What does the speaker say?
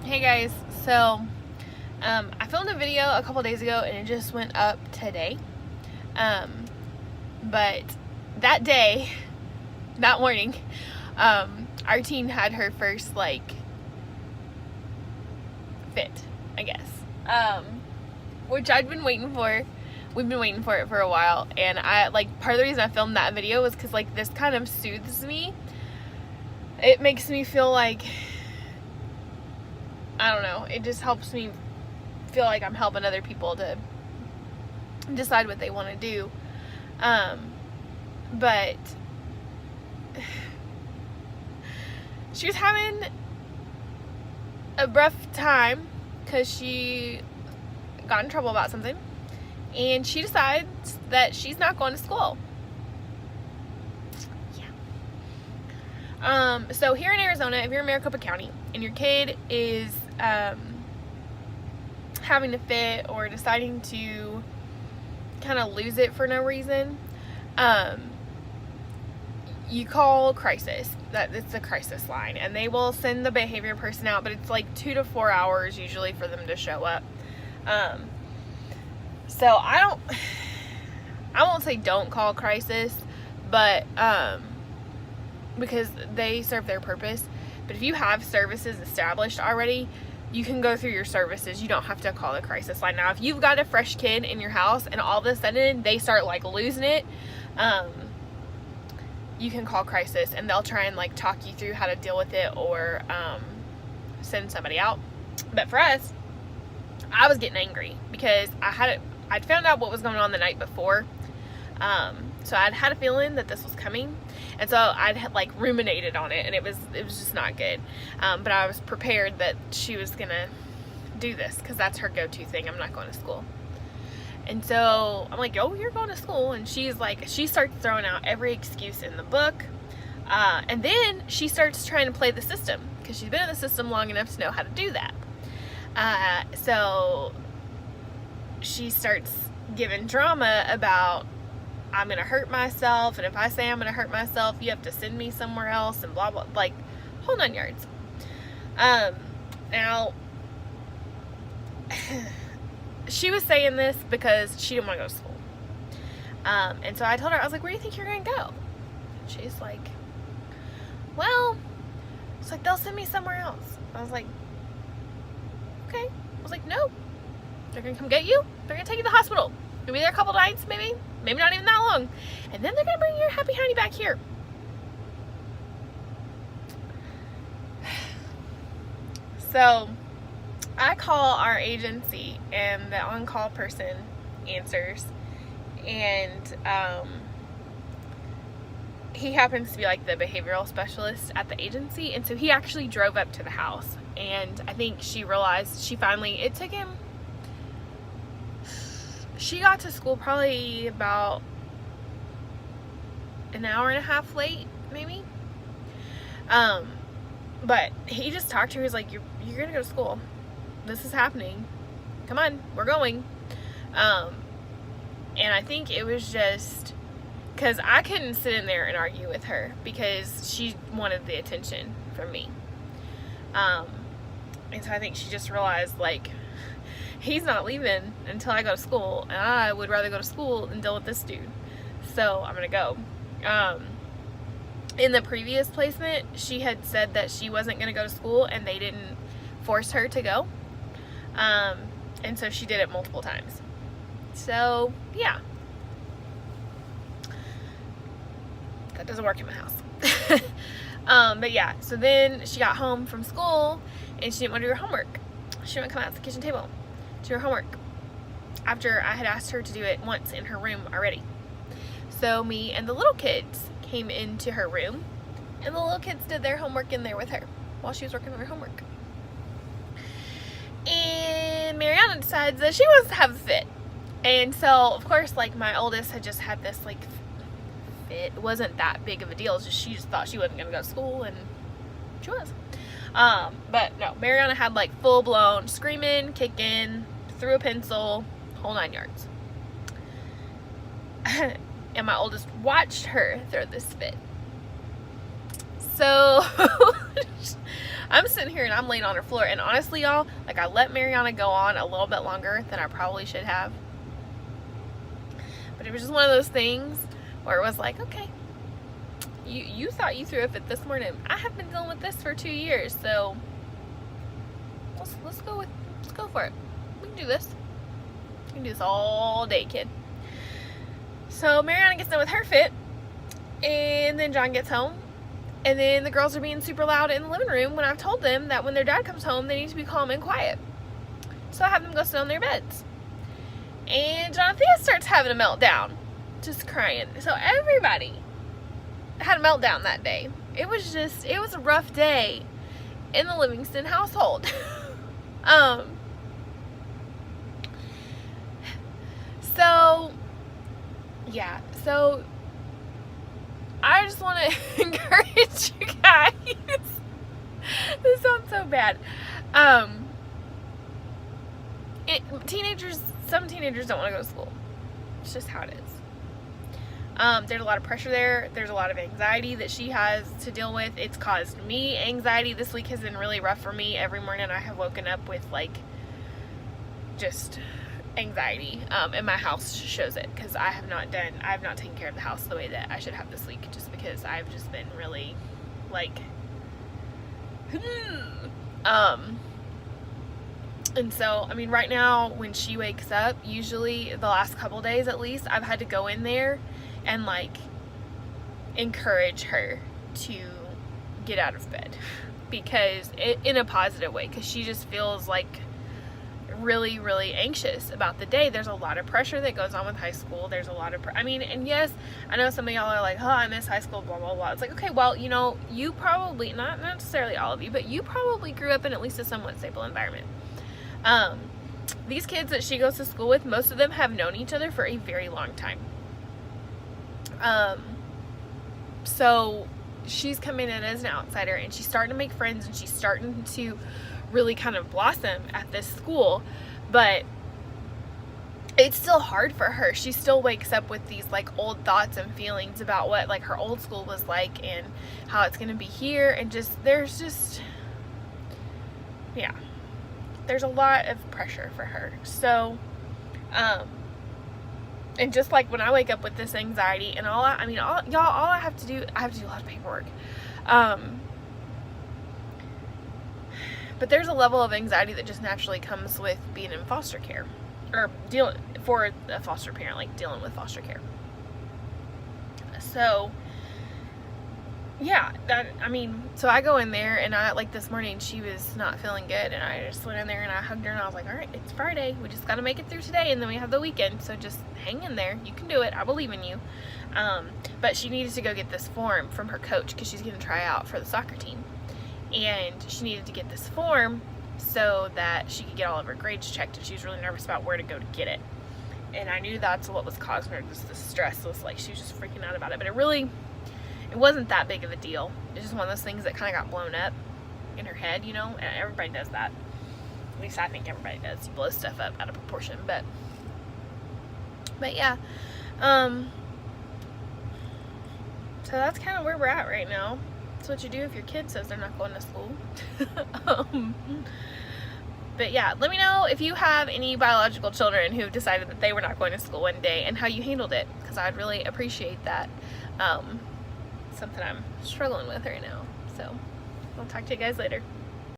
Hey guys, so I filmed a video a couple days ago and it just went up today. But that day, that morning, our teen had her first fit, I guess. Which I'd been waiting for. We've been waiting for it for a while, and part of the reason I filmed that video was because this kind of soothes me. It makes me feel like, I don't know, it just helps me feel like I'm helping other people to decide what they want to do. But she was having a rough time because she got in trouble about something, and she decides that she's not going to school. So here in Arizona, if you're in Maricopa County and your kid is having a fit or deciding to kind of lose it for no reason, you call crisis. It's a crisis line, and they will send the behavior person out, but it's 2 to 4 hours usually for them to show up. So I won't say don't call crisis, but because they serve their purpose. But if you have services established already, you can go through your services. You don't have to call the crisis line. Now, if you've got a fresh kid in your house and all of a sudden they start losing it, you can call crisis and they'll try and talk you through how to deal with it, or send somebody out. But for us, I was getting angry because I'd found out what was going on the night before. So I'd had a feeling that this was coming, and so I'd ruminated on it, and it was just not good. But I was prepared that she was gonna do this because that's her go-to thing. I'm not going to school. And so I'm like, oh, you're going to school, and she starts throwing out every excuse in the book, and then she starts trying to play the system because she's been in the system long enough to know how to do that. So she starts giving drama about, I'm gonna hurt myself, and if I say I'm gonna hurt myself, you have to send me somewhere else, and blah blah, whole 9 yards. Now she was saying this because she didn't want to go to school, and so I told her, I was like, where do you think you're gonna go? And she's like, well, it's they'll send me somewhere else. I was like, okay. I was like, no, they're gonna come get you, they're gonna take you to the hospital. You'll be there a couple nights, maybe not even that long, and then they're gonna bring your happy honey back here. So I call our agency, and the on-call person answers, and he happens to be the behavioral specialist at the agency, and so he actually drove up to the house, and I think she realized, it took him, she got to school probably about an hour and a half late, maybe. But he just talked to her. He's like, you're gonna go to school. This is happening. Come on, we're going. And I think it was just because I couldn't sit in there and argue with her because she wanted the attention from me. And so I think she just realized, he's not leaving until I go to school, and I would rather go to school than deal with this dude. So I'm gonna go. In the previous placement, she had said that she wasn't gonna go to school, and they didn't force her to go. And so she did it multiple times. So yeah, that doesn't work in my house. But yeah, so then she got home from school, and she didn't want to do her homework. She didn't come out to the kitchen table to her homework after I had asked her to do it once in her room already. So me and the little kids came into her room, and the little kids did their homework in there with her while she was working on her homework. And Mariana decides that she wants to have a fit, and so of course my oldest had just had this fit. It wasn't that big of a deal. It's just she just thought she wasn't gonna go to school, and she was. But no, Mariana had full blown screaming, kicking, threw a pencil, whole 9 yards. And my oldest watched her throw this fit. So I'm sitting here and I'm laying on her floor, and honestly, y'all, like, I let Mariana go on a little bit longer than I probably should have. But it was just one of those things where it was like, okay, you thought you threw a fit this morning. I have been dealing with this for 2 years, so let's go for it. We can do this. We can do this all day, kid. So Mariana gets done with her fit, and then John gets home, and then the girls are being super loud in the living room when I've told them that when their dad comes home, they need to be calm and quiet. So I have them go sit on their beds. And Jonathan starts having a meltdown, just crying. So everybody had a meltdown that day. It was a rough day in the Livingston household. So yeah, so I just want to encourage you guys. This sounds so bad. Some teenagers don't want to go to school. It's just how it is. There's a lot of pressure there. There's a lot of anxiety that she has to deal with. It's caused me anxiety. This week has been really rough for me. Every morning I have woken up with like just anxiety, and my house shows it, because I have not taken care of the house the way that I should have this week, just because I've just been really like and so, I mean, right now when she wakes up, usually the last couple days at least, I've had to go in there and like encourage her to get out of bed, because in a positive way, because she just feels like really, really anxious about the day. There's a lot of pressure that goes on with high school. There's a lot of and yes, I know some of y'all are like, oh, I miss high school, blah blah blah. It's like, okay, well, you know, you probably, not necessarily all of you, but you probably grew up in at least a somewhat stable environment. These kids that she goes to school with, most of them have known each other for a very long time. So she's coming in as an outsider, and she's starting to make friends, and she's starting to really kind of blossom at this school, but it's still hard for her. She still wakes up with these like old thoughts and feelings about what like her old school was like and how it's going to be here, and there's a lot of pressure for her. So and just like when I wake up with this anxiety and all I have to do a lot of paperwork. But there's a level of anxiety that just naturally comes with being in foster care, or dealing for a foster parent, like dealing with foster care. So yeah, so I go in there, and I, like this morning, she was not feeling good, and I just went in there and I hugged her, and I was like, all right, it's Friday, we just got to make it through today, and then we have the weekend, so just hang in there, you can do it, I believe in you. But she needed to go get this form from her coach, because she's going to try out for the soccer team. And she needed to get this form so that she could get all of her grades checked, and she was really nervous about where to go to get it. And I knew that's what was causing her the stress. It was like she was just freaking out about it, but it wasn't that big of a deal. It's just one of those things that kind of got blown up in her head, you know, and everybody does that. At least I think everybody does. You blow stuff up out of proportion, but yeah. So that's kind of where we're at right now. That's what you do if your kid says they're not going to school. But yeah, let me know if you have any biological children who decided that they were not going to school one day and how you handled it, because I'd really appreciate that. Something I'm struggling with right now. So I'll talk to you guys later.